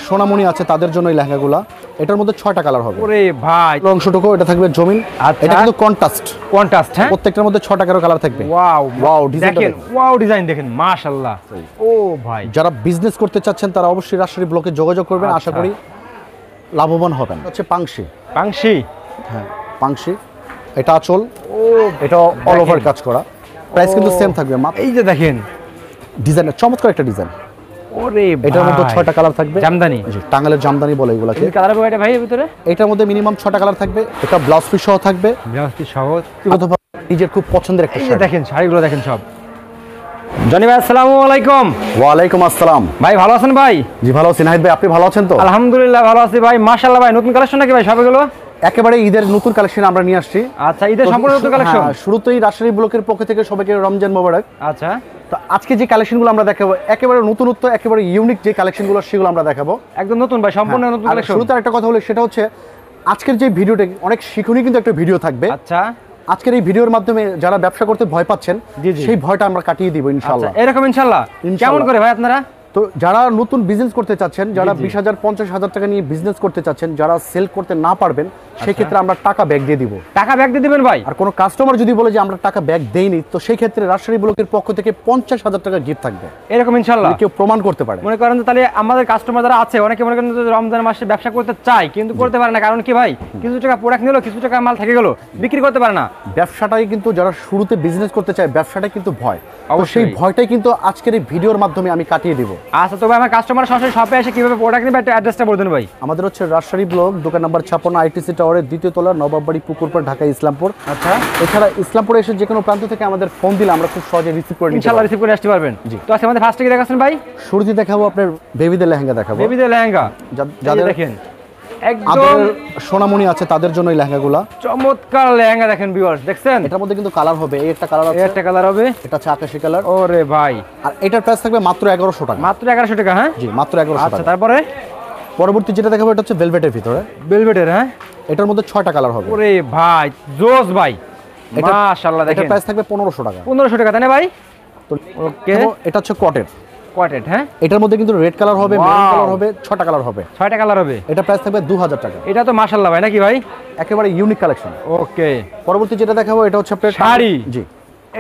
সোনামণি আছে তাদের জন্য এই লেহেঙ্গাগুলো। এটার মধ্যে 6টা কালার হবে। ওরে ভাই অংশটুকু এটা থাকবে জমিন। এটা কিন্তু কন্ট্রাস্ট। হ্যাঁ, প্রত্যেকটার মধ্যে 6টা কালার থাকবে। ওয়াও দেখেন, ওয়াও ডিজাইন দেখেন, মাশাআল্লাহ। ও ভাই, যারা বিজনেস করতে চাচ্ছেন তারা অবশ্যই রাজশাহী ব্লকে যোগাযোগ করবেন, আশা করি লাভবান হবেন। হচ্ছে পাংশি। হ্যাঁ, পাংশি। এটা আঁচল। এটা অল ওভার কাজ করা। প্রাইস কিন্তু সেম থাকবে। এই যে দেখেন ডিজাইনের চমৎকার একটা ডিজাইন। ওরে ভাই, এটার মধ্যে 6টা কালার থাকবে। জামদানি, জি, টাঙ্গালের জামদানি বলে এগুলাকে। এই কালার হবে এটা ভাই এর ভিতরে। এটার মধ্যে মিনিমাম 6টা কালার থাকবে। এটা ব্লাউজ পিস সহ থাকবে। ব্লাউজ পিস সহ নিজের খুব পছন্দের একটা শাড়ি। দেখেন শাড়িগুলো দেখেন সব। জনি ভাই আসসালামু আলাইকুম। ওয়ালাইকুম আসসালাম। ভাই ভালো আছেন ভাই? জি ভালো আছি। নাহিদ ভাই আপনি ভালো আছেন তো? আলহামদুলিল্লাহ ভালো আছি ভাই। মাশাআল্লাহ ভাই, নতুন কালেকশন নাকি ভাই সবগুলো? একেবারে ঈদের নতুন কালেকশন আমরা নিয়ে আসছি। আচ্ছা, ঈদের সম্পূর্ণ নতুন কালেকশন। শুরুতেই রাজশাহী ব্লকের পক্ষ থেকে সবাইকে রমজান মোবারক। আচ্ছা, তো আজকে যে কালেকশনগুলো আমরা দেখাবো একেবারে নতুনত্ব, একেবারে ইউনিক যে কালেকশনগুলো সেগুলো আমরা দেখাবো। একদম নতুন ভাই, সম্পূর্ণ নতুন কালেকশন। শুরুতে একটা কথা বলি, সেটা হচ্ছে আজকের যে ভিডিওটা অনেক শিক্ষণীয় কিন্তু একটা ভিডিও থাকবে। আচ্ছা, আজকের এই ভিডিওর মাধ্যমে যারা ব্যবসা করতে ভয় পাচ্ছেন সেই ভয়টা আমরা কাটিয়ে দিব ইনশাআল্লাহ। এরকম ইনশাআল্লাহ। কেমন করে ভাই আপনারা? তো যারা নতুন বিজনেস করতে চাচ্ছেন, যারা 20,000 50,000 টাকা নিয়ে বিজনেস করতে চাচ্ছেন, যারা সেল করতে না পারবেন, সেই ক্ষেত্রে আমরা টাকা ব্যাক দিয়ে দিব। টাকা ব্যাক দিয়ে দিবেন ভাই? আর কোনো কাস্টমার যদি বলে যে আমরা টাকা ব্যাক দেইনি, তো সেই ক্ষেত্রে রাজশাহী ব্লকের পক্ষ থেকে 50,000 টাকা গিফট থাকবে। এরকম ইনশাআল্লাহ কেউ প্রমাণ করতে পারে। মনে করেন তাহলে আমাদের কাস্টমার যারা আছে, অনেকে মনে করেন রমজান মাসে ব্যবসা করতে চায় কিন্তু করতে পারে না। কারণ কি ভাই, কিছু টাকা প্রোডাক্ট নিলো, কিছু টাকা মাল থেকে গেল, বিক্রি করতে পারে না। ব্যবসাটাই কিন্তু যারা শুরুতে বিজনেস করতে চায়, ব্যবসাটাই কিন্তু ভয়। সেই ভয়টাই কিন্তু আজকের এই ভিডিওর মাধ্যমে আমি কাটিয়ে দিব। আচ্ছা, তবে আমার কাস্টমার সরাসরি শপে এসে কিভাবে প্রোডাক্ট নেবে একটা অ্যাড্রেসটা বলে দেন ভাই। আমাদের হচ্ছে রাজশাহী ব্লক, দোকান নাম্বার 56, আইটিসি টাওয়ারের 2য় তলা, নবাববাড়ি, পুকুরপাড়, ঢাকা ইসলামপুর। আচ্ছা, এছাড়া ইসলামপুরে এসে যে কোনো প্রান্ত থেকে আমাদের ফোন দিলে আমরা খুব সহজে রিসিভ করে ইনশাআল্লাহ রিসিভ করে আসতে পারবেন। তো আজকে আমাদের ফার্স্টে কি দেখাচ্ছেন ভাই? শুরুতে দেখাবো আপনার বেবিদের লেহেঙ্গা দেখাবো। বেবিদের লেহেঙ্গা, যাদের দেখেন একদম সোনামণি আছে তাদের জন্য এই লেহেঙ্গাগুলো। চমৎকার লেহেঙ্গা দেখেন ভিউয়ার্স, দেখছেন? এটার মধ্যে কিন্তু কালার হবে। এই একটা কালার আছে, একটা কালার হবে, এটা হচ্ছে আকাশী কালার। ওরে ভাই, আর এটার প্রাইস থাকবে মাত্র 1100 টাকা। মাত্র 1100 টাকা? হ্যাঁ জি, মাত্র 1100 টাকা। আচ্ছা, তারপরে পরবর্তী যেটা দেখাবো এটা হচ্ছে ভেলভেটের ভিতরে। ভেলভেটের? হ্যাঁ, এটার মধ্যে 6টা কালার হবে। ওরে ভাই জোস ভাই, মাশাআল্লাহ। দেখেন এটার প্রাইস থাকবে 1500 টাকা। 1500 টাকা, তাই না ভাই? তো ওকে, এটা হচ্ছে কটের। হ্যাঁ, এটার মধ্যে কিন্তু রেড কালার হবে, মেরুন কালার হবে, 6টা কালার হবে। 6টা কালার হবে। এটা প্রাইস থাকবে 2000 টাকা। এটা তো মাশাআল্লাহ ভাই, নাকি ভাই? একেবারে ইউনিক কালেকশন। ওকে, পরবর্তী যেটা দেখাবো এটা হচ্ছে আপনার শাড়ি। জি,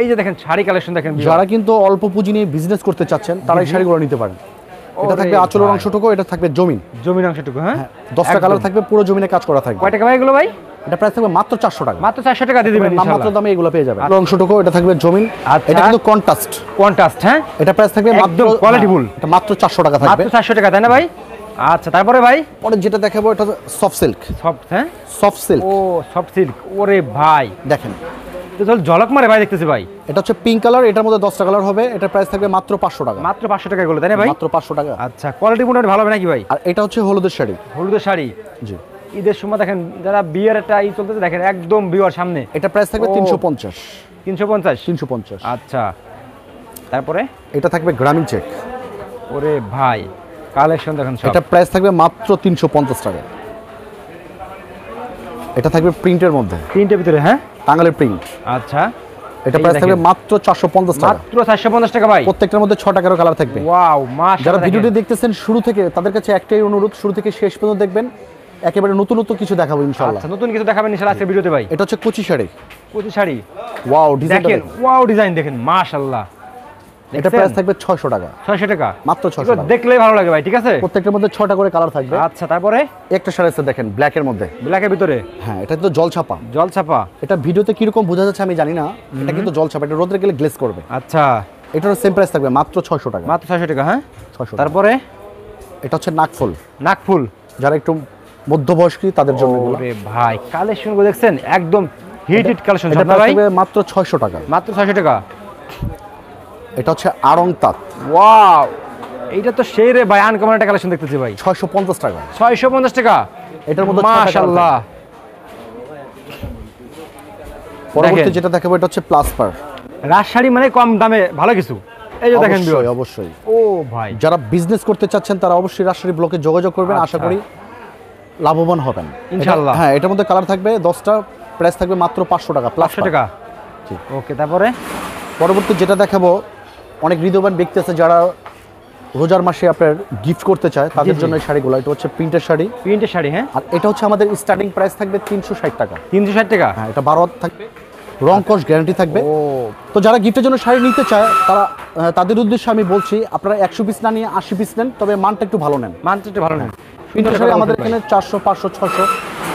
এই যে দেখেন শাড়ি কালেকশন দেখেন। যারা কিন্তু অল্প পুঁজি নিয়ে বিজনেস করতে চাচ্ছেন তারা এই শাড়িগুলো নিতে পারেন। এটা থাকবে আঁচলের অংশটুকু, এটা থাকবে জমিন অংশটুকু। হ্যাঁ, 10টা কালার থাকবে, পুরো জমিনে কাজ করা থাকবে। কয় টাকা ভাই এগুলো ভাই? এটা প্রাইস থাকবে মাত্র 400 টাকা। মাত্র 400 টাকা দিয়ে দিবেন ইনশাআল্লাহ। মাত্র দামে এগুলো পেয়ে যাবেন। অংশটুকু এটা থাকবে জমিন। এটা কিন্তু কন্ট্রাস্ট। হ্যাঁ, এটা প্রাইস থাকবে মাত্র কোয়ালিটিফুল। এটা মাত্র 400 টাকা থাকবে। মাত্র 400 টাকা, তাই না ভাই? আচ্ছা, তারপরে ভাই পরে যেটা দেখাবো এটা সফট সিল্ক। হ্যাঁ, সফট সিল্ক। ও সফট সিল্ক, ওরে ভাই দেখেন তো ঝলক মারে ভাই, দেখতেছি ভাই। এটা হচ্ছে পিঙ্ক কালার। এটার মধ্যে 10টা কালার হবে। এটা প্রাইস থাকবে মাত্র 500 টাকা। মাত্র 500 টাকা এগুলো, তাই না ভাই? মাত্র 500 টাকা। আচ্ছা, কোয়ালিটি মোটামুটি ভালো হবে নাকি ভাই? আর এটা হচ্ছে হলুদের শাড়ি। হলুদের শাড়ি, জি। ঈদের সময় দেখেন যারা বিয়ের একটা চলতেছে, দেখেন একদম বিয়ের সামনে। এটা প্রাইস থাকবে 350। 350। আচ্ছা, তারপরে এটা থাকবে গ্রামীণ চেক। ওরে ভাই, কালেকশন দেখেন সব। এটা প্রাইস থাকবে মাত্র 350 টাকা। এটা থাকবে প্রিন্টের মধ্যে, প্রিন্টের ভিতরে। হ্যাঁ, টাঙ্গালের প্রিন্ট। আচ্ছা, এটা প্রাইস থাকবে মাত্র 450 টাকা। মাত্র 450 টাকা ভাই। প্রত্যেকটার মধ্যে 6টা করে কালার থাকবে। ওয়াও, মাশাআল্লাহ। যারা ভিডিওটি দেখতেছেন শুরু থেকে, তাদের কাছে একটাই অনুরোধ, শুরু থেকে শেষ পর্যন্ত দেখবেন। একেবারে নতুন কিছু দেখাবো ইনশাআল্লাহ। আচ্ছা, নতুন কিছু দেখাবেন ইনশাআল্লাহ আজকের ভিডিওতে ভাই। এটা হচ্ছে কুচি শাড়ি। কুচি শাড়ি, ওয়াও ডিজাইন দেখেন, ওয়াও ডিজাইন দেখেন, মাশাআল্লাহ। এটা প্রাইস থাকবে 600 টাকা। 600 টাকা, মাত্র 600 টাকা। দেখলেই ভালো লাগে ভাই, ঠিক আছে? প্রত্যেকটার মধ্যে 6টা করে কালার থাকবে। আচ্ছা, তারপরে একটা শাড়ি আছে দেখেন ব্ল্যাকের মধ্যে। ব্ল্যাকের ভিতরে? হ্যাঁ, এটা তো জল ছাপা। এটা ভিডিওতে কি রকম বোঝা যাচ্ছে আমি জানি না। এটা কিন্তু জল ছাপা, এটা রোদে গেলে গ্লেজ করবে। আচ্ছা, এটার সেম প্রাইস থাকবে মাত্র 600 টাকা। মাত্র 600 টাকা। হ্যাঁ, 600। তারপরে এটা হচ্ছে নাকফুল। যারা একটু মধ্যবয়স্কী তাদের জন্য। ওরে ভাই, কালেকশন গুলো দেখছেন, একদম হিট কালেকশন। এটা প্রাইস থাকবে মাত্র 600 টাকা। মাত্র 600 টাকা। এটা হচ্ছে আড়ং তাঁত। ওয়াও, এইটা তো সেই রে ভাই, আনকমন একটা কালেকশন দেখতেছি ভাই। 650 টাকা। 650 টাকা। এটার মধ্যে মাশাআল্লাহ। পরবর্তী যেটা দেখাবো এটা হচ্ছে প্লাস পার। রাজশাড়ি মানে কম দামে ভালো কিছু। এই যে দেখেন অবশ্যই। ও ভাই, যারা বিজনেস করতে চাচ্ছেন তারা অবশ্যই রাজশাহী ব্লকে যোগাযোগ করবেন, আশা করি লাভবান হবেন ইনশাআল্লাহ। হ্যাঁ, এটার মধ্যে কালার থাকবে 10টা। প্রাইস থাকবে মাত্র 500 টাকা। 500 টাকা। ওকে, তারপরে পরবর্তী যেটা দেখাবো অনেক হৃদয়বান ব্যক্তি আছে যারা রোজার মাসে আপনার গিফট করতে চায় তাদের জন্য এই শাড়িগুলো। এটা হচ্ছে প্রিন্টের শাড়ি। প্রিন্টের শাড়ি, হ্যাঁ। আর এটা হচ্ছে আমাদের স্টার্টিং প্রাইস থাকবে 360 টাকা। 360 টাকা, হ্যাঁ। এটা 12 হাত থাকবে, রং কস গ্যারান্টি থাকবে। ও, তো যারা গিফটের জন্য শাড়ি নিতে চায় তারা তাদের উদ্দেশ্যে আমি বলছি আপনারা 100 পিস না নিয়ে 80 পিস নেন, তবে মানটা একটু ভালো নেন। মানটা একটু ভালো নেন। প্রিন্টের শাড়ি আমাদের এখানে 400, 500, 600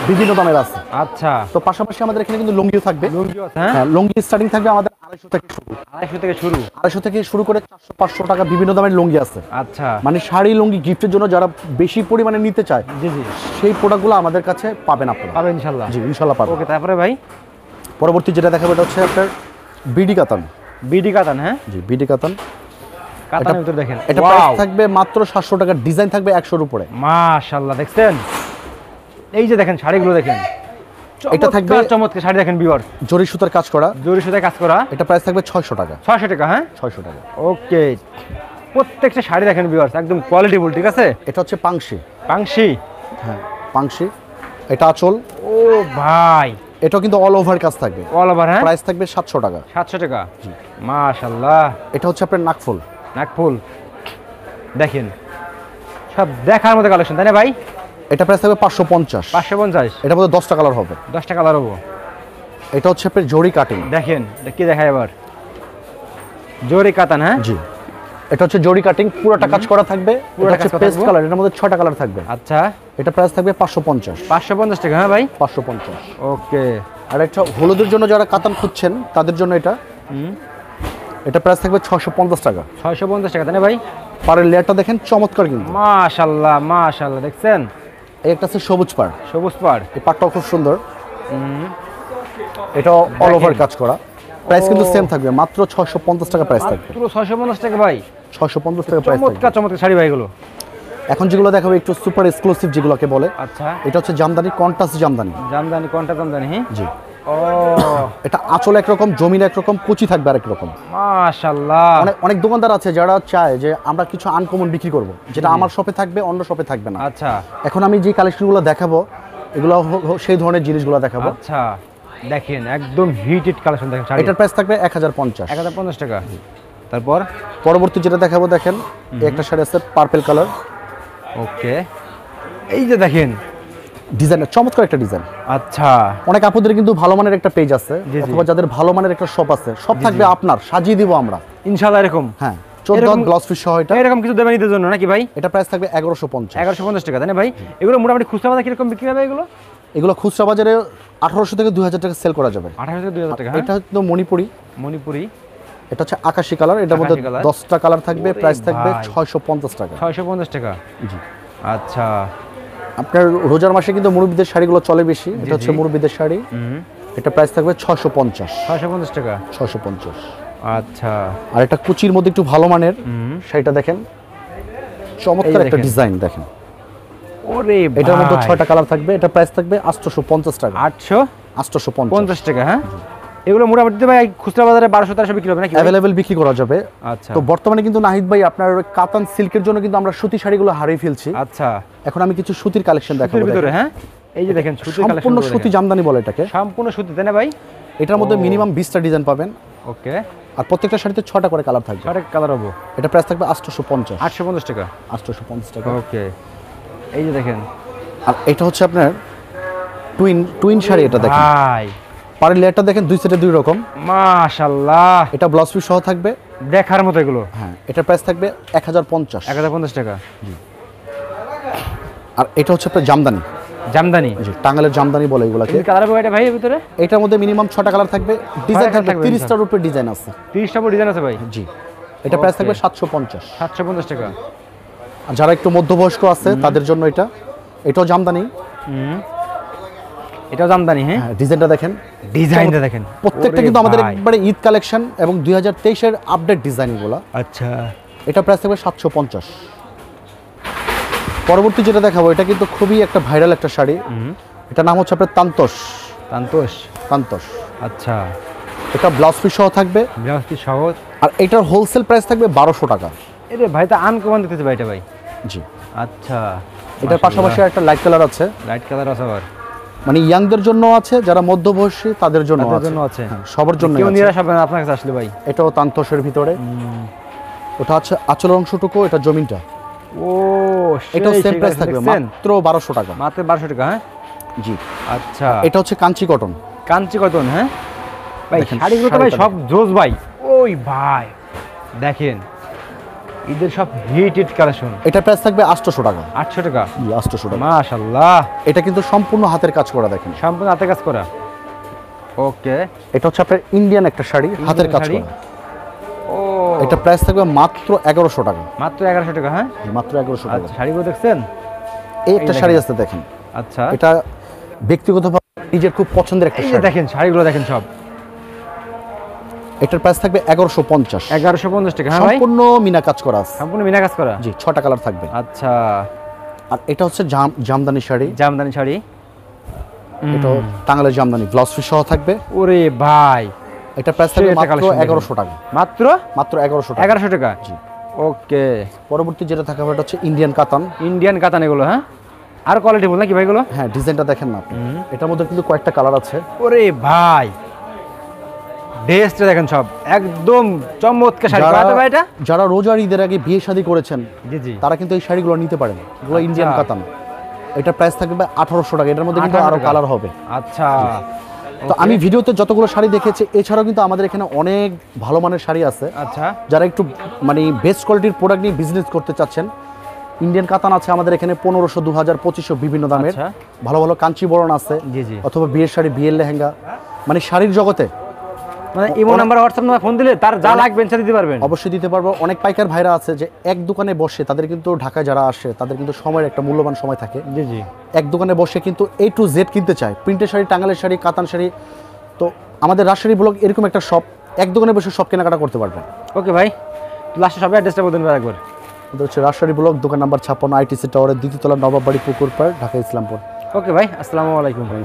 বিভিন্ন দামের আছে। আচ্ছা। তো পাশাপাশি আমাদের এখানে কিন্তু লুঙ্গিও থাকবে। লুঙ্গিও আছে, হ্যাঁ। হ্যাঁ, লুঙ্গি স্টার্টিং থাকবে আমাদের 250 থেকে শুরু। 250 থেকে শুরু। 250 থেকে শুরু করে 400, 500 টাকা বিভিন্ন দামের লুঙ্গি আছে। আচ্ছা। মানে শাড়ি লুঙ্গি গিফটের জন্য যারা বেশি পরিমাণে নিতে চায়, জি জি, সেই প্রোডাক্টগুলো আমাদের কাছে পাবেন আপনারা। পাবেন ইনশাআল্লাহ। জি, ইনশাআল্লাহ পাবেন। ওকে, তারপরে ভাই পরবর্তী যেটা দেখাবো এটা হচ্ছে আপনার বিডি কাতান। বিডি কাতান, হ্যাঁ। জি, বিডি কাতান। কাতানের ভিতর দেখেন, এটা প্রাইস থাকবে মাত্র 700 টাকা, ডিজাইন থাকবে 100 এর উপরে। মাশাআল্লাহ, দেখছেন? এই যে দেখেন শাড়িগুলো দেখেন, এটা থাকবে চমৎকার শাড়ি দেখেন ভিউয়ার, জরি সুতার কাজ করা। জরি সুতায় কাজ করা। এটা প্রাইস থাকবে 600 টাকা। 600 টাকা, হ্যাঁ। 600 টাকা। ওকে, প্রত্যেকটা শাড়ি দেখেন ভিউয়ার্স, একদম কোয়ালিটিফুল, ঠিক আছে। এটা হচ্ছে পাংশি। পাংশি, হ্যাঁ, পাংশি। এটা আঁচল। ও ভাই, এটা কিন্তু অল ওভার কাজ থাকবে। অল ওভার, হ্যাঁ। প্রাইস থাকবে 700 টাকা। 700 টাকা, মাশাআল্লাহ। এটা হচ্ছে আপনার নাকফুল। নাকফুল দেখেন, সব দেখার মতো কালেকশন, তাই না ভাই? এটা প্রাইস থাকবে 550। 550। এটার মধ্যে 10টা কালার হবে। 10টা কালার হবো। এটা হচ্ছে আপনার জরি কাটিং। দেখেন, কি দেখায় এবার? জরি কাতান, হ্যাঁ। জি, এটা হচ্ছে জরি কাটিং, পুরোটা কাজ করা থাকবে। পুরোটা এটা হচ্ছে কাজ করা পেস্ট থাকবে। কালার, এটার মধ্যে 6টা কালার থাকবে। আচ্ছা, এটা প্রাইস থাকবে 550। 550 টাকা, হ্যাঁ ভাই। 550। ওকে। আর একটা হলুদের জন্য যারা কাতান খুঁজছেন তাদের জন্য এটা, এটা প্রাইস থাকবে 650 টাকা। 650 টাকা, তাই না ভাই? পাড়ের লেয়ারটা দেখেন চমৎকার কিন্তু। মাশাআল্লাহ, মাশাআল্লাহ, দেখছেন? এই একটা আছে সবুজ পাড়। সবুজ পাড়। এই পাড়টাও খুব সুন্দর। এটা অল ওভার কাজ করা। প্রাইস কিন্তু সেম থাকবে, মাত্র 650 টাকা প্রাইস থাকবে। পুরো 650 টাকা ভাই। 650 টাকা প্রাইস থাকবে। চমৎকার চমৎকার শাড়ি ভাই এগুলো। এখন যেগুলো দেখাবো একটু সুপার এক্সক্লুসিভ যেগুলোকে বলে। আচ্ছা, এটা হচ্ছে জামদানি, কন্ট্রাস্ট জামদানি। জামদানি, কোনটা জামদানি? হ্যাঁ। জি। ও, এটা আঁচল একরকম, জমিন একরকম, কুচি থাকবে আরেক রকম। মাশাআল্লাহ। অনেক অনেক দোকানদার আছে যারা চায় যে আমরা কিছু আনকমন বিক্রি করব, যেটা আমার শপে থাকবে অন্য শপে থাকবে না। আচ্ছা, এখন আমি যে কালেকশনগুলো দেখাবো এগুলো সেই ধরনের জিনিসগুলো দেখাবো। আচ্ছা, দেখেন একদম হিটেড কালেকশন দেখেন শাড়ি। এটার প্রাইস থাকবে 1050। 1050 টাকা। তারপর পরবর্তী যেটা দেখাবো দেখেন, এই একটা শাড়ি আছে পার্পল কালার। ওকে, এই যে দেখেন ডিজাইনের চমৎকার একটা ডিজাইন। আচ্ছা, অনেক আপুদের কিন্তু ভালো মানের একটা পেজ আছে, জি, জি। অথবা যাদের ভালো মানের একটা শপ আছে, সব থাকবে আপনার, সাজিয়ে দিব আমরা ইনশাআল্লাহ। এরকম, হ্যাঁ, 14 ব্লাউজ পিস সহ এটা। এরকম কিছু দেবেন ঈদের জন্য নাকি ভাই? এটা প্রাইস থাকবে 1150। 1150 টাকা, তাই না ভাই? এগুলো মোটামুটি খুচরা বাজারে কিরকম বিক্রি হবে এগুলো? এগুলো খুচরা বাজারে 1800 থেকে 2000 টাকা সেল করা যাবে। 1800 থেকে 2000 টাকা। এটা হচ্ছে মণিপুরি। মণিপুরি। এটা হচ্ছে আকাশি কালার, এটার মধ্যে আকাশি কালার। 10টা কালার থাকবে। ওরে প্রাইস থাকবে ভাই। 650 টাকা। 650 টাকা। জি। আচ্ছা, আপনার রোজার মাসে কিন্তু মুরব্বিদের শাড়িগুলো চলে বেশি। এটা হচ্ছে জি। মুরব্বিদের শাড়ি। এটা প্রাইস থাকবে 650। 650 টাকা। 650। আচ্ছা, আর এটা কুচির মধ্যে একটু ভালো মানের শাড়িটা দেখেন, চমৎকার এই একটা দেখেন। ডিজাইন দেখেন। ওরে ভাই, এটার মধ্যে 6টা কালার থাকবে। এটা প্রাইস থাকবে 850 টাকা। 850 850 টাকা, হ্যাঁ। এগুলো মোটামুটি ভাই খুচরা বাজারে 1200-1300 বিক্রি হবে নাকি? অ্যাভেলেবেল বিক্রি করা যাবে। আচ্ছা, তো বর্তমানে কিন্তু নাহিদ ভাই আপনার কাতান সিল্কের জন্য কিন্তু আমরা সুতি শাড়িগুলো হারিয়ে ফেলছি। আচ্ছা, এখন আমি কিছু সুতির কালেকশন সুতির দেখাবো। ভিতরে, দেখেন। হ্যাঁ। এই যে দেখেন সুতির সম্পূর্ণ কালেকশন, সুতি জামদানি বলে এটাকে। সম্পূর্ণ সুতি, তাই না ভাই? এটার মধ্যে মিনিমাম 20টা ডিজাইন পাবেন। ওকে। আর প্রত্যেকটা শাড়িতে 6টা করে কালার থাকবে। 6টা কালার হবে। এটা প্রাইস থাকবে 850। 850 টাকা। 850 টাকা। ওকে, এই যে দেখেন আর এটা হচ্ছে আপনার টুইন শাড়ি। এটা দেখেন, ভাই, পাড়ের লেয়ারটা দেখেন, দুই সেটে দুই রকম। মাশাআল্লাহ, এটা ব্লাউজ পিস সহ থাকবে। দেখার মতো এগুলো। হ্যাঁ, এটার প্রাইস থাকবে 1050। 1050 টাকা। আর এটা হচ্ছে আপনার জামদানি। জামদানি, জি, টাঙ্গালের জামদানি বলে এগুলাকে। এই কালার হবে এটা ভাই এর ভিতরে? এটার মধ্যে মিনিমাম 6টা কালার থাকবে, ডিজাইন কালার থাকবে থাকবে 30টার উপরে ডিজাইন আছে। 30টা পর ডিজাইন আছে ভাই। জি, এটা প্রাইস Okay. থাকবে 750। 750 টাকা। আর যারা একটু মধ্যবয়স্ক আছে তাদের জন্য এটাও জামদানি। এটাও জামদানি, হ্যাঁ। হ্যাঁ, ডিজাইনটা দেখেন, ডিজাইনটা দেখেন, প্রত্যেকটা ওরে কিন্তু আমাদের ভাই। একবারে ঈদ কালেকশন এবং 2023 এর আপডেট ডিজাইনগুলো। আচ্ছা, এটা প্রাইস থাকবে 750। পরবর্তী যেটা দেখাবো এটা কিন্তু খুবই একটা ভাইরাল একটা শাড়ি। এটা নাম হচ্ছে আপনার তান্তোষ। তান্তোষ। তান্তোষ। আচ্ছা, এটা ব্লাউজ পিস সহ থাকবে। ব্লাউজ পিস সহজ। আর এটার হোলসেল প্রাইস থাকবে 1200 টাকা। এরে ভাই, তো আনকমন দিতেছে ভাই এটা ভাই। জি। আচ্ছা, এটার পাশাপাশি একটা লাইট কালার আছে, লাইট কালার আছে আবার। মানে ইয়াংদের জন্য আছে, যারা মধ্যবয়সী তাদের জন্য তাদের আছে। জন্য আছে। হ্যাঁ, সবার জন্য কেউ আছে। নিরাশ হবে না আপনার কাছে আসলে ভাই। এটাও তান্তোষের ভিতরে। ওটা হচ্ছে আঁচলের অংশটুকু, এটা জমিনটা। ও এটাও সেম প্রাইস থাকবে, মাত্র 1200 টাকা। মাত্র 1200 টাকা। হ্যাঁ জি। আচ্ছা, এটা হচ্ছে কাঞ্চি কটন। কাঞ্চি কটন। হ্যাঁ ভাই, দেখেন, শাড়িগুলো তো ভাই শাড়িটা সব জোস ভাই। ওই ভাই দেখেন, ঈদের সব হিট কালেকশন। এটা প্রাইস থাকবে 800 টাকা। 800 টাকা। 800 টাকা। মাশাআল্লাহ, এটা কিন্তু সম্পূর্ণ হাতের কাজ করা, দেখেন সম্পূর্ণ হাতে কাজ করা। ওকে, এটা হচ্ছে আপনার ইন্ডিয়ান একটা শাড়ি, হাতের কাজ শাড়ি। করা। ও এটা প্রাইস থাকবে মাত্র 1100 টাকা। মাত্র 1100 টাকা। হ্যাঁ মাত্র 1100 টাকা। আচ্ছা, শাড়িগুলো দেখছেন? এই একটা শাড়ি আছে, দেখেন। আচ্ছা, এটা ব্যক্তিগতভাবে নিজের খুব পছন্দের একটা এই যে শাড়ি। দেখেন শাড়িগুলো দেখেন সব। এটার প্রাইস থাকবে 1150। 1150 টাকা। হ্যাঁ ভাই, সম্পূর্ণ মিনা কাজ করা আছে। সম্পূর্ণ মিনা কাজ করা। জি, 6টা কালার থাকবে। আচ্ছা, আর এটা হচ্ছে জামদানি শাড়ি। জামদানি শাড়ি। এটা টাঙ্গালের জামদানি, ব্লাউজ পিস সহ থাকবে। ওরে ভাই, এটা প্রাইস থাকবে সেটা মাত্র collection 1100 টাকা। মাত্র মাত্র 1100 টাকা। 1100 টাকা। জি। ওকে, পরবর্তী যেটা থাকবে এটা হচ্ছে ইন্ডিয়ান কাতান। ইন্ডিয়ান কাতান এগুলো। হ্যাঁ, আর কোয়ালিটি বল নাকি ভাই এগুলো? হ্যাঁ, ডিজাইনটা দেখেন না আপনি। এটার মধ্যে কিন্তু কয়েকটা কালার আছে। ওরে ভাই, ড্রেসটা দেখেন সব একদম চমৎকার শাড়ি। যারা- কত ভাই এটা? যারা রোজার ঈদের আগে বিয়ে শাদী করেছেন, জি জি। তারা কিন্তু এই শাড়িগুলো নিতে পারেন। এগুলো আচ্ছা। ইন্ডিয়ান কাতান। এটা প্রাইস থাকবে 1800 টাকা। এটার মধ্যে কিন্তু 1800 আরো টাকা। কালার হবে। আচ্ছা, তো আমি ভিডিওতে যতগুলো শাড়ি দেখেছি, এছাড়াও কিন্তু আমাদের এখানে অনেক ভালো মানের শাড়ি আছে। আচ্ছা, যারা একটু মানে বেস্ট কোয়ালিটির প্রোডাক্ট নিয়ে বিজনেস করতে চাচ্ছেন, ইন্ডিয়ান কাতান আছে আমাদের এখানে 1500, 2000, 2500 বিভিন্ন দামের। আচ্ছা। ভালো ভালো কাঞ্চিবরণ আছে, জি জি। অথবা বিয়ের শাড়ি, বিয়ের লেহেঙ্গা, মানে শাড়ির জগতে মানে imo number, WhatsApp number phone দিলে তার যা লাগবে সেটা দিতে পারবেন। অবশ্যই দিতে পারবো। অনেক পাইকার ভাইরা আছে যে এক দোকানে বসে, তাদের কিন্তু ঢাকায় যারা আসে তাদের কিন্তু সময়ের একটা মূল্যবান সময় থাকে। জি জি। এক দোকানে বসে কিন্তু A to Z কিনতে চায়, প্রিন্টের শাড়ি, টাঙ্গালের শাড়ি, কাতান শাড়ি। তো আমাদের রাজশাহী ব্লগ এরকম একটা শপ, এক দোকানে বসে সব কেনাকাটা করতে পারবেন। ওকে ভাই, লাস্টে সবাই অ্যাড্রেসটা বলুন একবার। এটা হচ্ছে রাজশাহী ব্লগ, দোকান নাম্বার 56, ITC টাওয়ারের দ্বিতীয় তলা, নবাব বাড়ি, পুকুর পাড়, ঢাকা ইসলামপুর। ওকে ভাই, আসসালামু আলাইকুম।